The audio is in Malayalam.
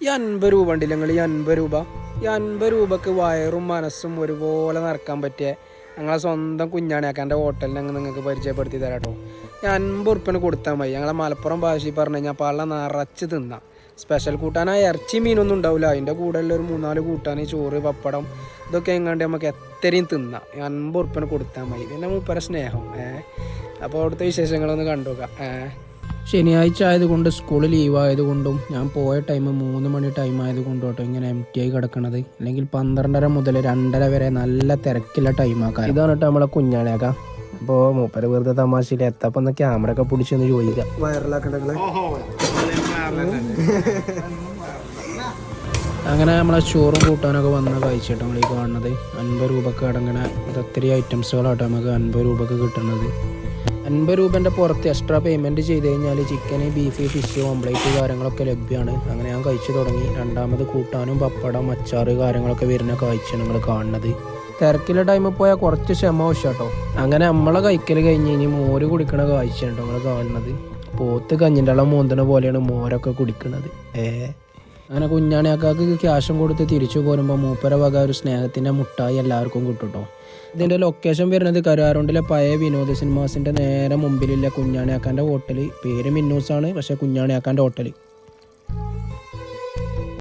ഈ 50 രൂപ ഉണ്ടല്ലോ നിങ്ങൾ, ഈ 50 രൂപക്ക് വയറും മനസ്സും ഒരുപോലെ നിറക്കാൻ പറ്റിയ ഞങ്ങളെ സ്വന്തം കുഞ്ഞാണിയാക്കാൻ്റെ ഹോട്ടലിൽ ഞങ്ങൾ നിങ്ങൾക്ക് പരിചയപ്പെടുത്തി തരാം കേട്ടോ. ഞാൻ 50 ഉറുപ്പിന് കൊടുത്താൽ മതി. ഞങ്ങളെ മലപ്പുറം ഭാഷയിൽ പറഞ്ഞു കഴിഞ്ഞാൽ പള്ള നിറച്ച് തിന്നാം. സ്പെഷ്യൽ കൂട്ടാനായ ഇറച്ചി മീനൊന്നും ഉണ്ടാവില്ല, അതിൻ്റെ കൂടെ ഉള്ള ഒരു 3-4 കൂട്ടാൻ, ചോറ്, പപ്പടം, ഇതൊക്കെ എങ്ങാണ്ട് നമുക്ക് എത്രയും തിന്നാം. 50 ഉറുപ്പിന് കൊടുത്താൽ മതി. പിന്നെ മൂപ്പര സ്നേഹം. അപ്പോൾ അവിടുത്തെ വിശേഷങ്ങളൊന്ന് കണ്ടുനോക്കാം. ശനിയാഴ്ച ആയതുകൊണ്ട് സ്കൂൾ ലീവ് ആയതുകൊണ്ടും ഞാൻ പോയ ടൈം 3 മണി ടൈം ആയതുകൊണ്ടും കേട്ടോ ഇങ്ങനെ എംറ്റി ആയി കിടക്കണത്. അല്ലെങ്കിൽ 12:30 മുതൽ 2:30 വരെ നല്ല തിരക്കില്ല ടൈമാക്കാം. ഇതാണ് കേട്ടോ നമ്മളെ കുഞ്ഞാണിയാക്കാം. അപ്പോൾ മൂപ്പര് വെറുതെ തമാശയിൽ എത്തപ്പം ഒന്ന് ക്യാമറ ഒക്കെ പിടിച്ചൊന്ന് ചോദിക്കാം. വൈറലാക്കണ്ടേ? അങ്ങനെ നമ്മളെ ചോറും കൂട്ടാനൊക്കെ വന്ന കഴിച്ചിട്ട് നമ്മൾ ഈ കാണുന്നത് 50 രൂപക്ക് അടങ്ങണ ഒത്തിരി ഐറ്റംസുകളാട്ടോ നമുക്ക് 50 രൂപക്ക് കിട്ടുന്നത്. 50 രൂപേൻ്റെ പുറത്ത് എക്സ്ട്രാ പേയ്മെൻറ്റ് ചെയ്ത് കഴിഞ്ഞാൽ ചിക്കന്, ബീഫ്, ഫിഷ്, ഓംപ്ലേറ്റ് കാര്യങ്ങളൊക്കെ ലഭ്യമാണ്. അങ്ങനെ ഞാൻ കഴിച്ചു തുടങ്ങി. രണ്ടാമത് കൂട്ടാനും പപ്പടം, അച്ചാറ് കാര്യങ്ങളൊക്കെ വരുന്ന കാഴ്ചയാണ് നിങ്ങൾ കാണുന്നത്. തിരക്കിലെ ടൈമിൽ പോയാൽ കുറച്ച് ക്ഷമ ആവശ്യം. അങ്ങനെ നമ്മളെ കഴിക്കൽ കഴിഞ്ഞ് കഴിഞ്ഞ് മോര് കുടിക്കണ കാഴ്ചയാണ് നിങ്ങൾ കാണുന്നത്. പോത്ത് കഞ്ഞിൻ്റെ വെള്ളം മോന്തണ പോലെയാണ് മോരൊക്കെ കുടിക്കണത്. അങ്ങനെ കുഞ്ഞാണിയാക്കാക്ക് ക്യാഷും കൊടുത്ത് തിരിച്ചു പോരുമ്പോൾ മൂപ്പര വക ഒരു സ്നേഹത്തിൻ്റെ മുട്ടായി എല്ലാവർക്കും കിട്ടും കേട്ടോ. ഇതിൻ്റെ ലൊക്കേഷൻ വരുന്നത് കരാറുണ്ടിലെ പഴയ വിനോദ സിനിമാസിൻ്റെ നേരെ മുമ്പിലുള്ള കുഞ്ഞാണിയാക്കാൻ്റെ ഹോട്ടൽ. പേര് മിന്നൂസാണ്, പക്ഷേ കുഞ്ഞാണിയാക്കാൻ്റെ ഹോട്ടൽ.